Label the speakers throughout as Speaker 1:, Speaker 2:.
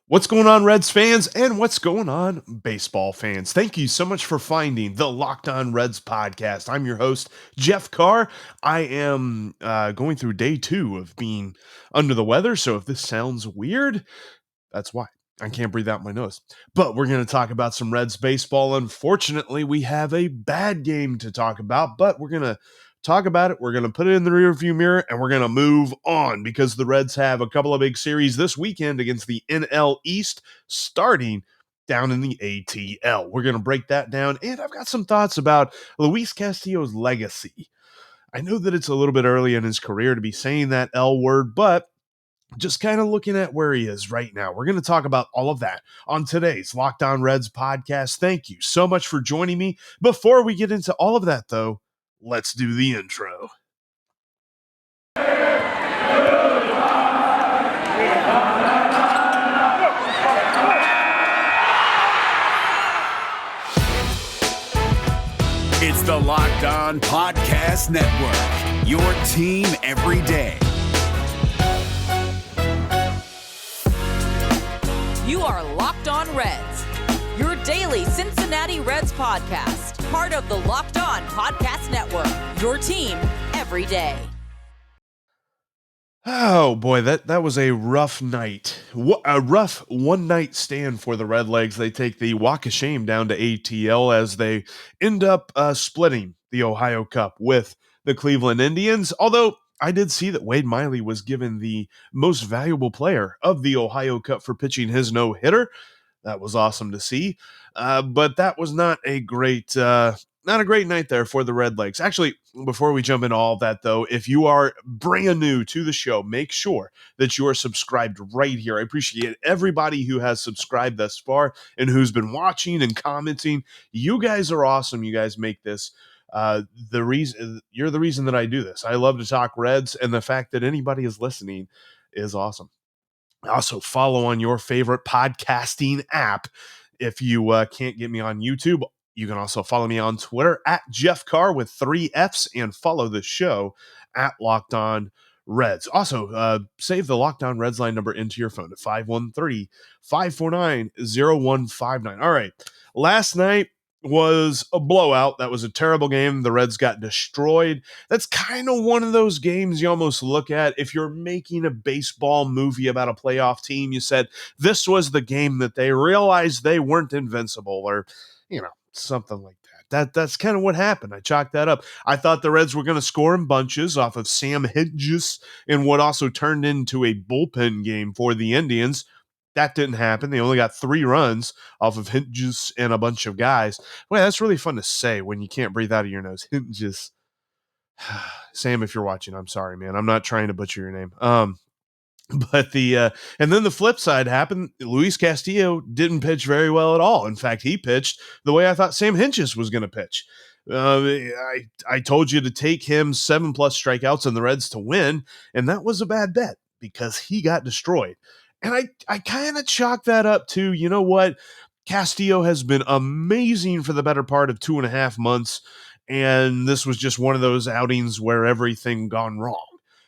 Speaker 1: What's going on, Reds fans, and what's going on, baseball fans? Thank you so much for finding the Locked On Reds podcast. I'm your host, Jeff Carr. I am going through day 2 of being under the weather, so if this sounds weird, that's why. I can't breathe out my nose. But we're going to talk about some Reds baseball. Unfortunately, we have a bad game to talk about, but we're going to talk about it. We're going to put it in the rearview mirror, and we're going to move on because the Reds have a couple of big series this weekend against the NL East, starting down in the ATL. We're going to break that down, and I've got some thoughts about Luis Castillo's legacy. I know that it's a little bit early in his career to be saying that L word, but just kind of looking at where he is right now. We're going to talk about all of that on today's Locked On Reds podcast. Thank you so much for joining me. Before we get into all of that, though, let's do the intro.
Speaker 2: It's the Locked On Podcast Network, your team every day.
Speaker 3: You are Locked On Reds, your daily Cincinnati Reds podcast, part of the Locked On Podcast Network, your team every day.
Speaker 1: Oh boy, that was a rough night. A rough one-night stand for the Redlegs. They take the walk of shame down to ATL as they end up splitting the Ohio Cup with the Cleveland Indians. Although I did see that Wade Miley was given the most valuable player of the Ohio Cup for pitching his no-hitter. That was awesome to see. But that was not a great night there for the Redlegs. Actually, before we jump into all that, though, if you are brand new to the show, make sure that you are subscribed right here. I appreciate everybody who has subscribed thus far and who's been watching and commenting. You guys are awesome. You guys make this you're the reason that I do this. I love to talk Reds, and the fact that anybody is listening is awesome. Also, follow on your favorite podcasting app. If you can't get me on YouTube, you can also follow me on Twitter at Jeff Carr with 3 Fs and follow the show at Locked On Reds. Also, save the Locked On Reds line number into your phone at 513-549-0159. All right. Last night was a blowout. That was a terrible game. The Reds got destroyed. That's kind of one of those games you almost look at. If you're making a baseball movie about a playoff team, you said this was the game that they realized they weren't invincible, or, something like that. That's kind of what happened. I chalked that up. I thought the Reds were going to score in bunches off of Sam Hedges in what also turned into a bullpen game for the Indians. That didn't happen. They only got 3 runs off of Hedges and a bunch of guys. Well, that's really fun to say when you can't breathe out of your nose. Hedges. Sam, if you're watching, I'm sorry, man. I'm not trying to butcher your name. But and then the flip side happened. Luis Castillo didn't pitch very well at all. In fact, he pitched the way I thought Sam Hedges was going to pitch. I told you to take him 7+ strikeouts and the Reds to win, and that was a bad bet because he got destroyed. And I kind of chalk that up to, you know what? Castillo has been amazing for the better part of 2.5 months, and this was just one of those outings where everything gone wrong.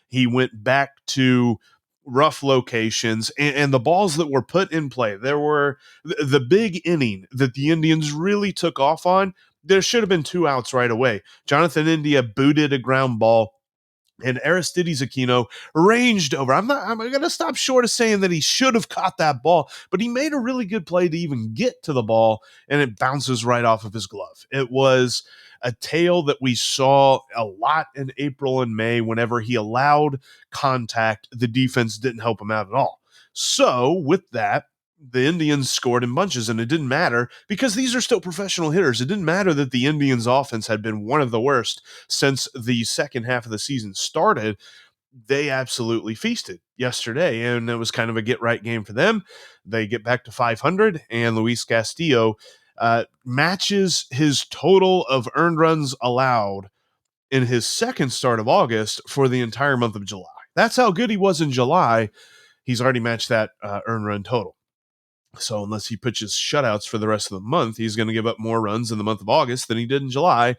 Speaker 1: He went back to rough locations, and the balls that were put in play, there were the big inning that the Indians really took off on. There should have been 2 outs right away. Jonathan India booted a ground ball, and Aristides Aquino ranged over. I'm going to stop short of saying that he should have caught that ball, but he made a really good play to even get to the ball, and it bounces right off of his glove. It was a tale that we saw a lot in April and May. Whenever he allowed contact, the defense didn't help him out at all. So with that, the Indians scored in bunches, and it didn't matter because these are still professional hitters. It didn't matter that the Indians' offense had been one of the worst since the second half of the season started. They absolutely feasted yesterday, and it was kind of a get-right game for them. They get back to 500, and Luis Castillo matches his total of earned runs allowed in his second start of August for the entire month of July. That's how good he was in July. He's already matched that earned run total. So unless he pitches shutouts for the rest of the month, he's going to give up more runs in the month of August than he did in July.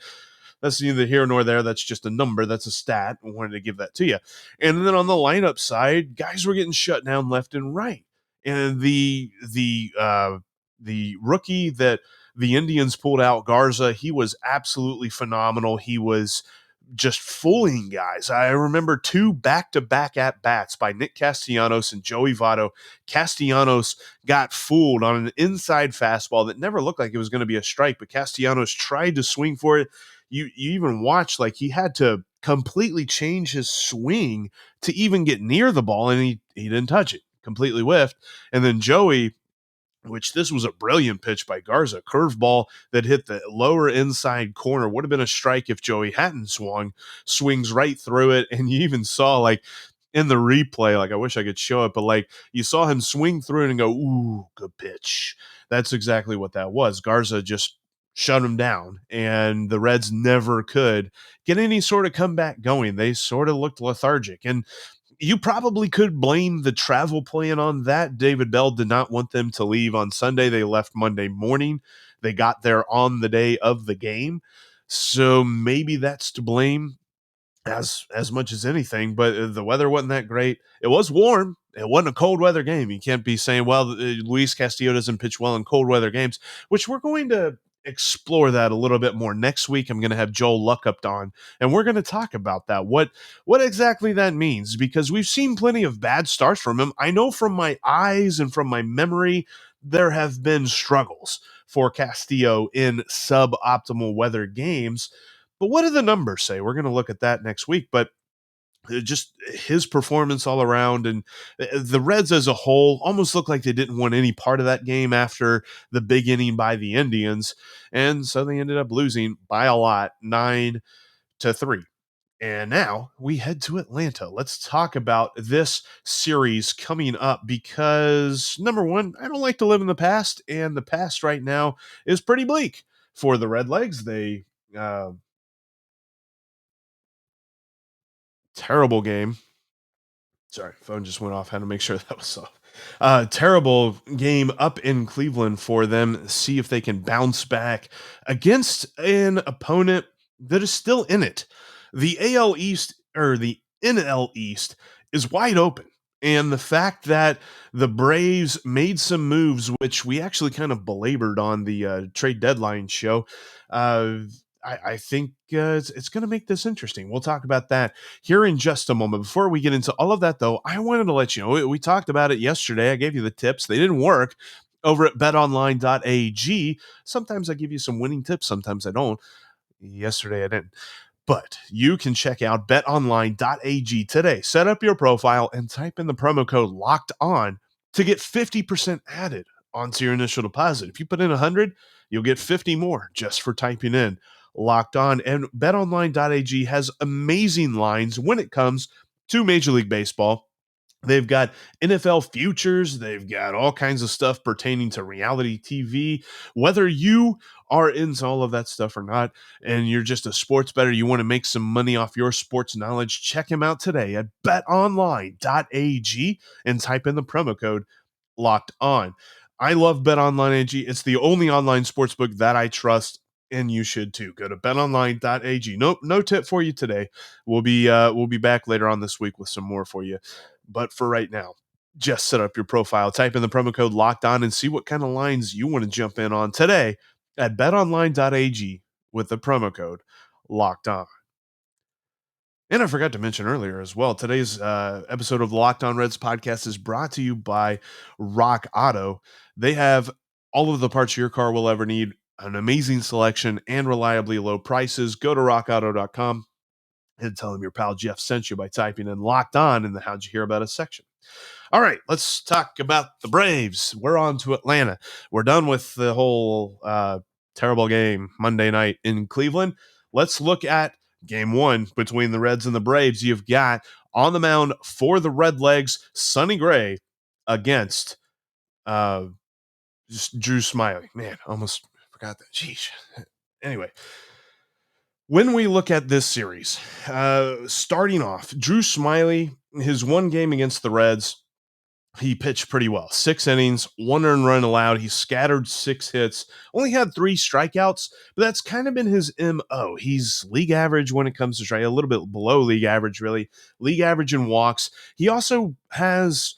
Speaker 1: That's neither here nor there. That's just a number. That's a stat. I wanted to give that to you. And then on the lineup side, guys were getting shut down left and right. And the rookie that the Indians pulled out, Garza, he was absolutely phenomenal. He was just fooling guys. I remember 2 back-to-back at-bats by Nick Castellanos and Joey Votto. Castellanos got fooled on an inside fastball that never looked like it was going to be a strike, but Castellanos tried to swing for it. You even watch, like, he had to completely change his swing to even get near the ball, and he didn't touch it. Completely whiffed. And then Joey, which this was a brilliant pitch by Garza, curveball that hit the lower inside corner, would have been a strike if Joey hadn't swings right through it. And you even saw, like, in the replay, like, I wish I could show it, but like, you saw him swing through it and go, ooh, good pitch. That's exactly what that was. Garza just shut him down, and the Reds never could get any sort of comeback going. They sort of looked lethargic, and you probably could blame the travel plan on that. David Bell did not want them to leave on Sunday. They left Monday morning. They got there on the day of the game. So maybe that's to blame as much as anything, but the weather wasn't that great. It was warm. It wasn't a cold weather game. You can't be saying, well, Luis Castillo doesn't pitch well in cold weather games, which we're going to explore that a little bit more next week. I'm going to have Joel Luckup on, and we're going to talk about that, what exactly that means, because we've seen plenty of bad starts from him. I know from my eyes and from my memory, there have been struggles for Castillo in suboptimal weather games. But what do the numbers say? We're going to look at that next week. But just his performance all around, and the Reds as a whole almost looked like they didn't want any part of that game after the big inning by the Indians. And so they ended up losing by a lot, 9-3. And now we head to Atlanta. Let's talk about this series coming up because, number one, I don't like to live in the past, and the past right now is pretty bleak for the Redlegs. They terrible game. Sorry, phone just went off. Had to make sure that was off. Terrible game up in Cleveland for them. See if they can bounce back against an opponent that is still in it. The AL East, or the NL East, is wide open. And the fact that the Braves made some moves, which we actually kind of belabored on the trade deadline show, I think it's going to make this interesting. We'll talk about that here in just a moment. Before we get into all of that, though, I wanted to let you know, we talked about it yesterday. I gave you the tips. They didn't work over at betonline.ag. Sometimes I give you some winning tips. Sometimes I don't. Yesterday I didn't. But you can check out betonline.ag today. Set up your profile and type in the promo code LOCKED ON to get 50% added onto your initial deposit. If you put in 100, you'll get 50 more just for typing in Locked On. And betonline.ag has amazing lines when it comes to Major League Baseball. They've got NFL futures. They've got all kinds of stuff pertaining to reality TV. Whether you are into all of that stuff or not, and you're just a sports bettor, you want to make some money off your sports knowledge, check them out today at betonline.ag and type in the promo code Locked On. I love BetOnline.ag. It's the only online sportsbook that I trust, and you should too. Go to betonline.ag. No tip for you today. We'll be back later on this week with some more for you. But for right now, just set up your profile, type in the promo code Locked On, and see what kind of lines you want to jump in on today at betonline.ag with the promo code Locked On. And I forgot to mention earlier as well, today's episode of the Locked On Reds podcast is brought to you by Rock Auto. They have all of the parts your car will ever need, an amazing selection, and reliably low prices. Go to rockauto.com and tell them your pal Jeff sent you by typing in Locked On in the How'd You Hear About Us section. All right, let's talk about the Braves. We're on to Atlanta. We're done with the whole terrible game Monday night in Cleveland. Let's look at game one between the Reds and the Braves. You've got on the mound for the Redlegs, Sonny Gray against just Drew Smyly. Man, almost forgot that. Jeez. Anyway, when we look at this series, starting off, Drew Smyly, his one game against the Reds, he pitched pretty well. 6 innings, 1 earned run allowed. He scattered 6 hits, only had 3 strikeouts, but that's kind of been his MO. He's league average when it comes to a little bit below league average, really. League average in walks. He also has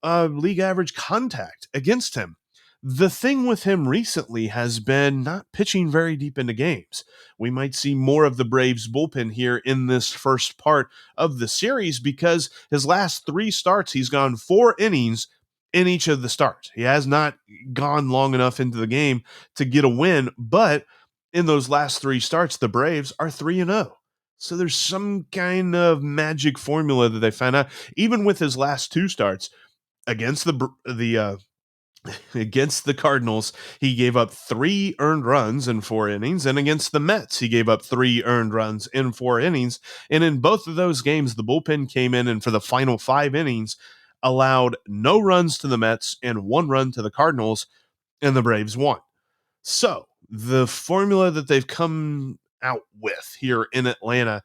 Speaker 1: league average contact against him. The thing with him recently has been not pitching very deep into games. We might see more of the Braves bullpen here in this first part of the series because his last 3 starts, he's gone 4 innings in each of the starts. He has not gone long enough into the game to get a win, but in those last 3 starts, the Braves are 3-0. So there's some kind of magic formula that they found out. Even with his last 2 starts against against the Cardinals, he gave up 3 earned runs in 4 innings, and against the Mets, he gave up 3 earned runs in 4 innings. And in both of those games, the bullpen came in and for the final 5 innings allowed no runs to the Mets and 1 run to the Cardinals, and the Braves won. So the formula that they've come out with here in Atlanta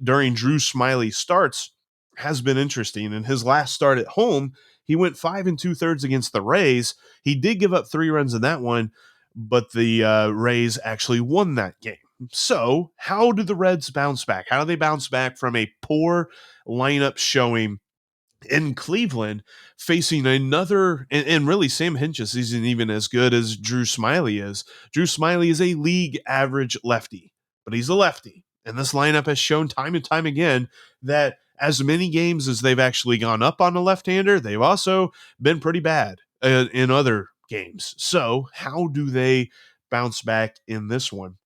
Speaker 1: during Drew Smyly starts has been interesting. In his last start at home, he went 5 2/3 against the Rays. He did give up 3 runs in that one, but the Rays actually won that game. So how do the Reds bounce back? How do they bounce back from a poor lineup showing in Cleveland, facing another, and really Sam Hinchis isn't even as good as Drew Smyly is. Drew Smyly is a league average lefty, but he's a lefty. And this lineup has shown time and time again that as many games as they've actually gone up on a left-hander, they've also been pretty bad in other games. So how do they bounce back in this one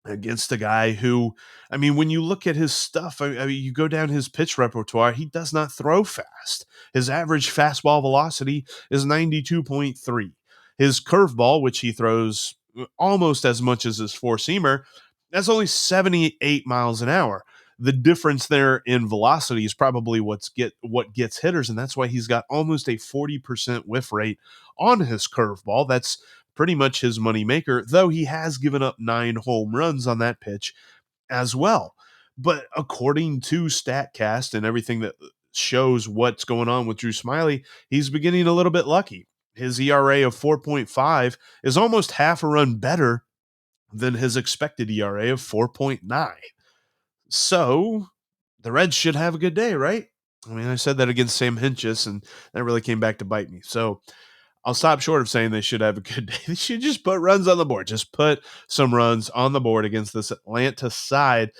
Speaker 1: against a guy who, I mean, when you look at his stuff, I mean, you go down his pitch repertoire, he does not throw fast. His average fastball velocity is 92.3. His curveball, which he throws almost as much as his four-seamer, that's only 78 miles an hour. The difference there in velocity is probably what gets hitters, and that's why he's got almost a 40% whiff rate on his curveball. That's pretty much his money maker, though he has given up 9 home runs on that pitch as well. But according to StatCast and everything that shows what's going on with Drew Smyly, he's beginning a little bit lucky. His ERA of 4.5 is almost half a run better than his expected ERA of 4.9. So the Reds should have a good day, right? I mean, I said that against Sam Hinchis, and that really came back to bite me. So I'll stop short of saying they should have a good day. They should just put runs on the board. Just put some runs on the board against this Atlanta side.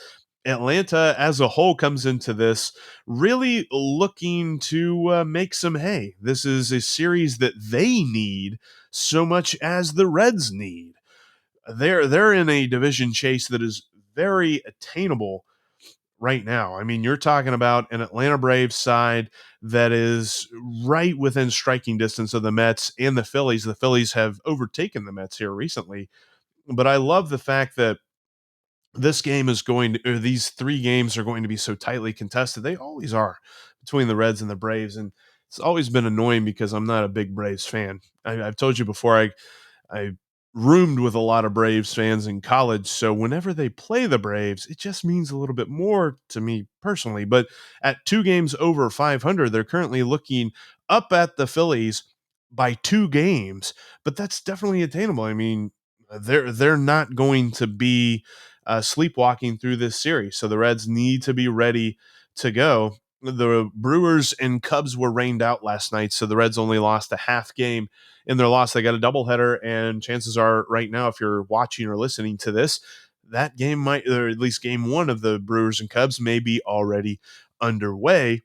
Speaker 1: Atlanta as a whole comes into this really looking to make some hay. This is a series that they need so much as the Reds need. They're in a division chase that is very attainable right now. I mean, you're talking about an Atlanta Braves side that is right within striking distance of the Mets and the Phillies. The Phillies have overtaken the Mets here recently. But I love the fact that this game is going to, or these 3 games are going to be so tightly contested. They always are between the Reds and the Braves. And it's always been annoying because I'm not a big Braves fan. I've told you before, I roomed with a lot of Braves fans in college. So whenever they play the Braves, it just means a little bit more to me personally. But at 2 games over 500, they're currently looking up at the Phillies by 2 games. But that's definitely attainable. I mean, they're not going to be sleepwalking through this series. So the Reds need to be ready to go. The Brewers and Cubs were rained out last night, so the Reds only lost a half game in their loss. They got a doubleheader, and chances are right now, if you're watching or listening to this, that game might, or at least game 1 of the Brewers and Cubs may be already underway.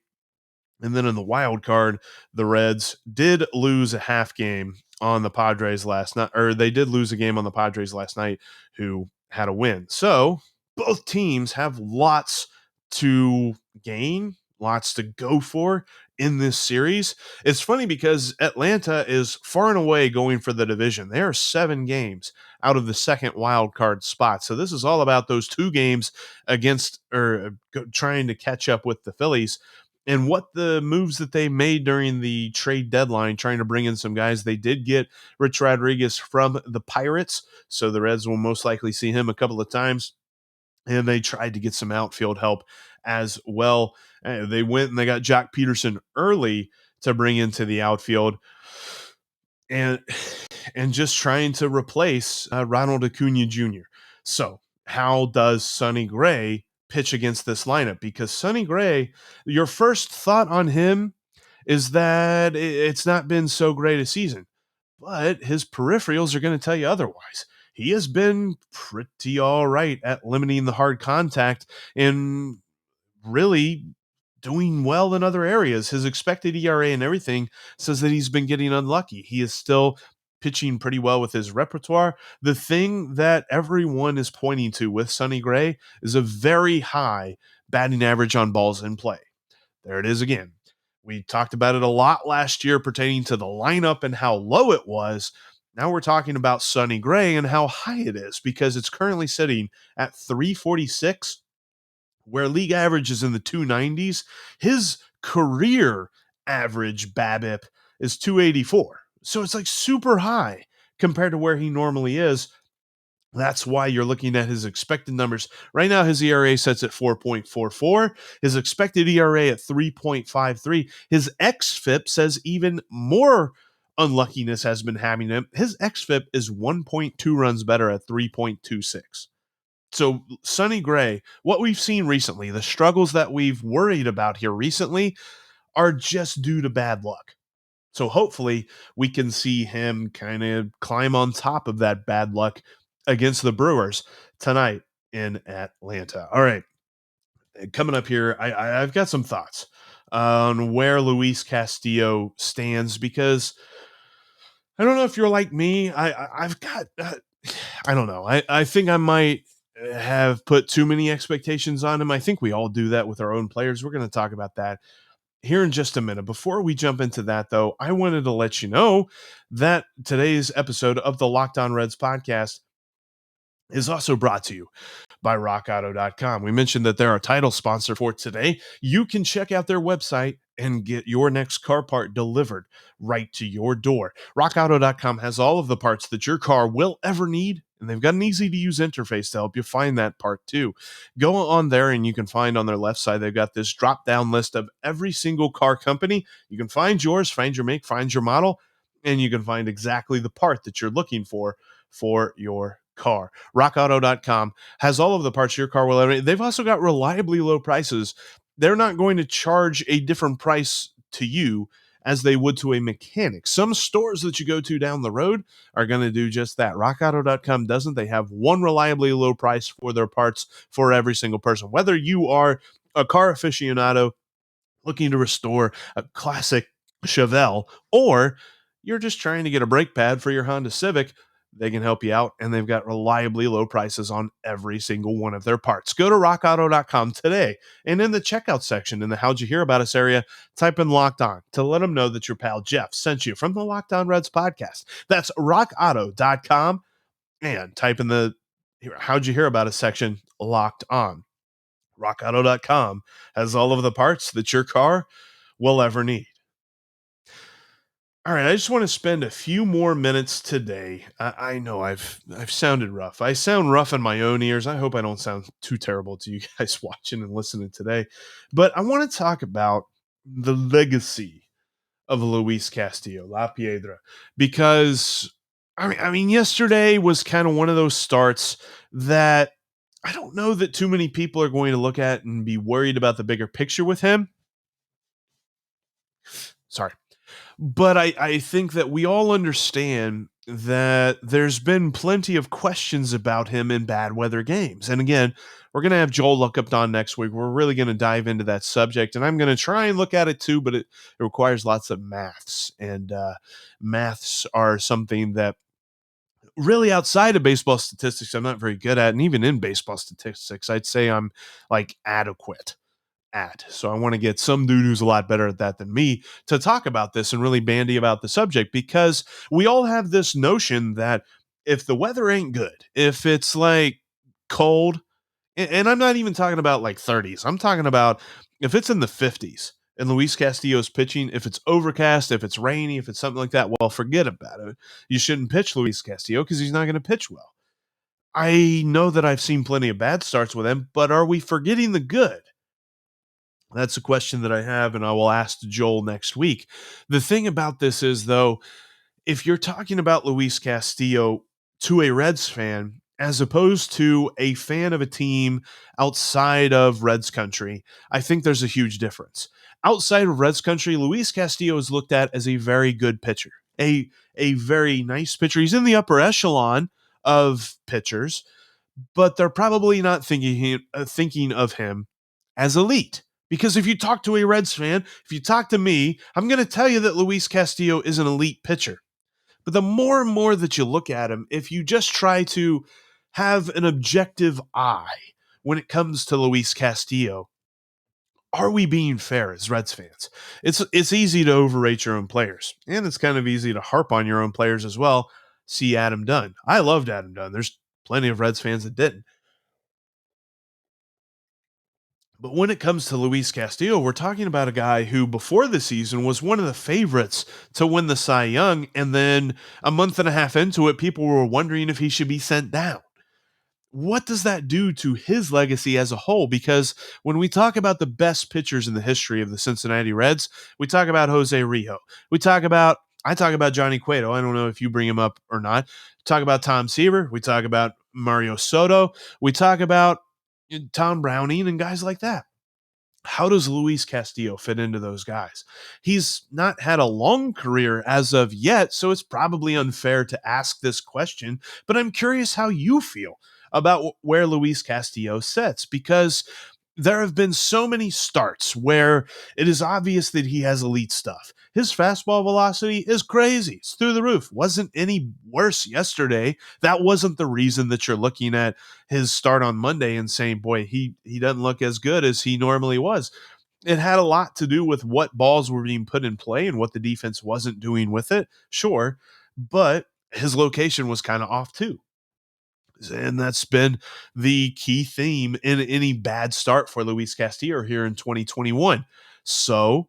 Speaker 1: And then in the wild card, the Reds did lose a half game on the Padres last night, or they did lose a game on the Padres last night, who had a win. So both teams have lots to gain, lots to go for in this series. It's funny because Atlanta is far and away going for the division. They are 7 games out of the second wild card spot. So this is all about those 2 games against, or trying to catch up with the Phillies. And what the moves that they made during the trade deadline, trying to bring in some guys. They did get Rich Rodriguez from the Pirates, so the Reds will most likely see him a couple of times. And they tried to get some outfield help as well. They went and they got Jack Peterson early to bring into the outfield. And just trying to replace Ronald Acuna Jr. So how does Sonny Gray pitch against this lineup? Because Sonny Gray, your first thought on him is that it's not been so great a season. But his peripherals are going to tell you otherwise. He has been pretty all right at limiting the hard contact and really doing well in other areas. His expected ERA and everything says that he's been getting unlucky. He is still pitching pretty well with his repertoire. The thing that everyone is pointing to with Sonny Gray is a very high batting average on balls in play. There it is again. We talked about it a lot last year pertaining to the lineup and how low it was. Now we're talking about Sonny Gray and how high it is because it's currently sitting at 346, where league average is in the 290s. His career average BABIP is 284. So it's like super high compared to where he normally is. That's why you're looking at his expected numbers. Right now, his ERA sets at 4.44, his expected ERA at 3.53. His XFIP says even more unluckiness has been happening to him. His XFIP is 1.2 runs better at 3.26. So, Sonny Gray, what we've seen recently, the struggles that we've worried about here recently are just due to bad luck. So hopefully we can see him kind of climb on top of that bad luck against the Brewers tonight in Atlanta. All right. Coming up here, I've got some thoughts on where Luis Castillo stands because I don't know if you're like me. I've got, I don't know. I think I might have put too many expectations on him. I think we all do that with our own players. We're going to talk about that here in just a minute. Before we jump into that, though, I wanted to let you know that today's episode of the Locked On Reds podcast is also brought to you by rockauto.com. We mentioned that they're our title sponsor for today. You can check out their website and get your next car part delivered right to your door. rockauto.com has all of the parts that your car will ever need, and they've got an easy to use interface to help you find that part too. Go on there and you can find on their left side, they've got this drop down list of every single car company. You can find yours, find your make, find your model, and you can find exactly the part that you're looking for your car. rockauto.com has all of the parts your car will ever need. They've also got reliably low prices. They're not going to charge a different price to you as they would to a mechanic. Some stores that you go to down the road are going to do just that. rockauto.com doesn't. They have one reliably low price for their parts for every single person. Whether you are a car aficionado looking to restore a classic Chevelle, or you're just trying to get a brake pad for your Honda Civic, they can help you out, and they've got reliably low prices on every single one of their parts. Go to rockauto.com today, and in the checkout section in the How'd You Hear About Us area, type in Locked On to let them know that your pal Jeff sent you from the Locked On Reds podcast. That's rockauto.com, and type in the How'd You Hear About Us section, Locked On. rockauto.com has all of the parts that your car will ever need. All right, I just want to spend a few more minutes today. I know I've sounded rough. I sound rough in my own ears. I hope I don't sound too terrible to you guys watching and listening today. But I want to talk about the legacy of Luis Castillo, La Piedra, because I mean, yesterday was kind of one of those starts that I don't know that too many people are going to look at and be worried about the bigger picture with him. Sorry. But I think that we all understand that there's been plenty of questions about him in bad weather games. And again, we're going to have Joel Luckup on next week. We're really going to dive into that subject. And I'm going to try and look at it too, but it requires lots of maths. And maths are something that really outside of baseball statistics, I'm not very good at. And even in baseball statistics, I'd say I'm like adequate at. So I want to get some dude who's a lot better at that than me to talk about this and really bandy about the subject, because we all have this notion that if the weather ain't good, if it's like cold, and I'm not even talking about like 30s, I'm talking about if it's in the 50s and Luis Castillo's pitching, if it's overcast, if it's rainy, if it's something like that, well, forget about it. You shouldn't pitch Luis Castillo because he's not going to pitch well. I know that I've seen plenty of bad starts with him, but are we forgetting the good? That's a question that I have, and I will ask Joel next week. The thing about this is, though, if you're talking about Luis Castillo to a Reds fan, as opposed to a fan of a team outside of Reds country, I think there's a huge difference. Outside of Reds country, Luis Castillo is looked at as a very good pitcher, a very nice pitcher. He's in the upper echelon of pitchers, but they're probably not thinking of him as elite. Because if you talk to a Reds fan, if you talk to me, I'm going to tell you that Luis Castillo is an elite pitcher. But the more and more that you look at him, if you just try to have an objective eye when it comes to Luis Castillo, are we being fair as Reds fans? It's easy to overrate your own players, and it's kind of easy to harp on your own players as well. See Adam Dunn. I loved Adam Dunn. There's plenty of Reds fans that didn't. But when it comes to Luis Castillo, we're talking about a guy who before the season was one of the favorites to win the Cy Young, and then a month and a half into it, people were wondering if he should be sent down. What does that do to his legacy as a whole? Because when we talk about the best pitchers in the history of the Cincinnati Reds, we talk about Jose Rijo. I talk about Johnny Cueto. I don't know if you bring him up or not. Talk about Tom Seaver. We talk about Mario Soto. We talk about Tom Browning and guys like that. How does Luis Castillo fit into those guys? He's not had a long career as of yet, so it's probably unfair to ask this question, but I'm curious how you feel about where Luis Castillo sits, because there have been so many starts where it is obvious that he has elite stuff. His fastball velocity is crazy. It's through the roof. Wasn't any worse yesterday. That wasn't the reason that you're looking at his start on Monday and saying, boy, he doesn't look as good as he normally was. It had a lot to do with what balls were being put in play and what the defense wasn't doing with it. Sure. But his location was kind of off too. And that's been the key theme in any bad start for Luis Castillo here in 2021. So,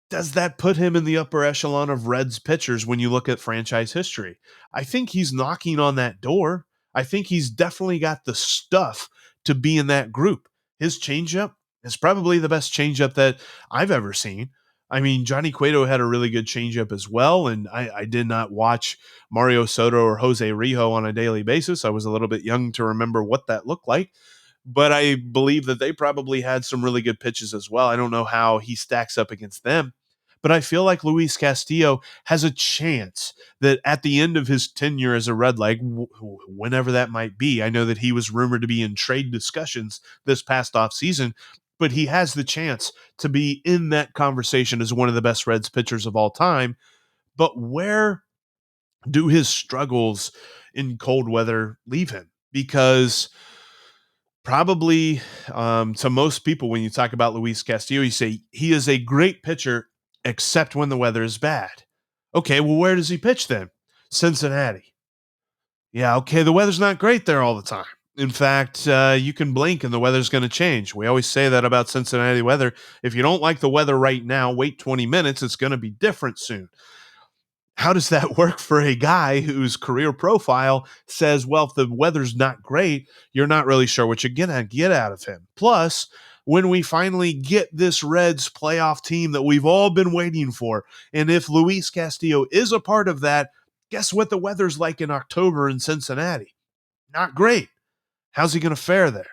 Speaker 1: does that put him in the upper echelon of Reds pitchers when you look at franchise history? I think he's knocking on that door. I think he's definitely got the stuff to be in that group. His changeup is probably the best changeup that I've ever seen. I mean, Johnny Cueto had a really good changeup as well, and I did not watch Mario Soto or Jose Rijo on a daily basis. I was a little bit young to remember what that looked like, but I believe that they probably had some really good pitches as well. I don't know how he stacks up against them, but I feel like Luis Castillo has a chance that at the end of his tenure as a Redleg, whenever that might be, I know that he was rumored to be in trade discussions this past offseason, but he has the chance to be in that conversation as one of the best Reds pitchers of all time. But where do his struggles in cold weather leave him? Because probably to most people, when you talk about Luis Castillo, you say he is a great pitcher except when the weather is bad. Okay, well, where does he pitch then? Cincinnati. Yeah, okay, the weather's not great there all the time. In fact, you can blink and the weather's going to change. We always say that about Cincinnati weather. If you don't like the weather right now, wait 20 minutes. It's going to be different soon. How does that work for a guy whose career profile says, well, if the weather's not great, you're not really sure what you're going to get out of him? Plus, when we finally get this Reds playoff team that we've all been waiting for, and if Luis Castillo is a part of that, guess what the weather's like in October in Cincinnati? Not great. How's he going to fare there?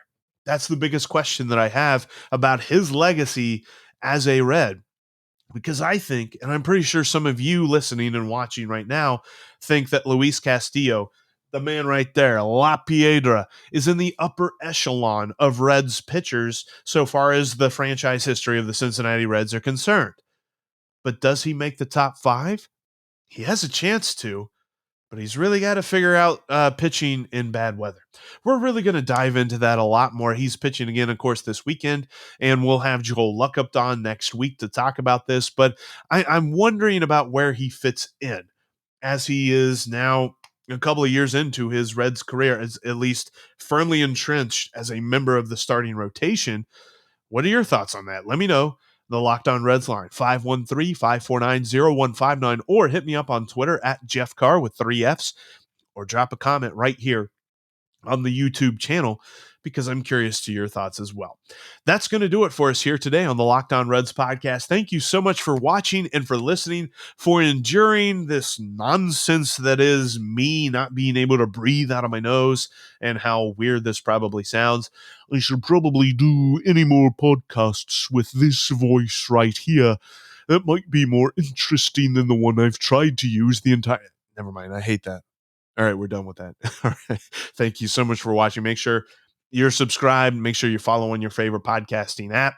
Speaker 1: That's the biggest question that I have about his legacy as a Red. Because I think, and I'm pretty sure some of you listening and watching right now think that Luis Castillo, the man right there, La Piedra, is in the upper echelon of Reds pitchers so far as the franchise history of the Cincinnati Reds are concerned. But does he make the top 5? He has a chance to, but he's really got to figure out pitching in bad weather. We're really going to dive into that a lot more. He's pitching again, of course, this weekend, and we'll have Joel Luckup on next week to talk about this, but I'm wondering about where he fits in as he is now a couple of years into his Reds career, as at least firmly entrenched as a member of the starting rotation. What are your thoughts on that? Let me know. The Locked On Reds line, 513-549-0159, or hit me up on Twitter at Jeff Carr with 3 Fs, or drop a comment right here on the YouTube channel. because I'm curious to your thoughts as well. That's going to do it for us here today on the Locked On Reds podcast. Thank you so much for watching and for listening, for enduring this nonsense that is me not being able to breathe out of my nose and how weird this probably sounds. I should probably do any more podcasts with this voice right here. That might be more interesting than the one I've tried to use the entire... Never mind, I hate that. All right, we're done with that. All right. Thank you so much for watching. Make sure you're subscribed. Make sure you're following your favorite podcasting app.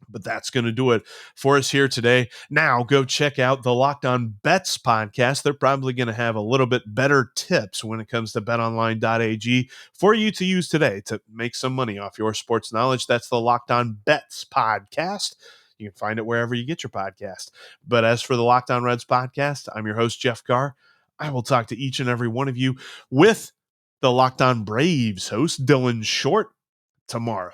Speaker 1: But that's going to do it for us here today. Now, go check out the Locked On Bets podcast. They're probably going to have a little bit better tips when it comes to betonline.ag for you to use today to make some money off your sports knowledge. That's the Locked On Bets podcast. You can find it wherever you get your podcast. But as for the Locked On Reds podcast, I'm your host, Jeff Carr. I will talk to each and every one of you with the Locked On Braves host, Dylan Short, tomorrow.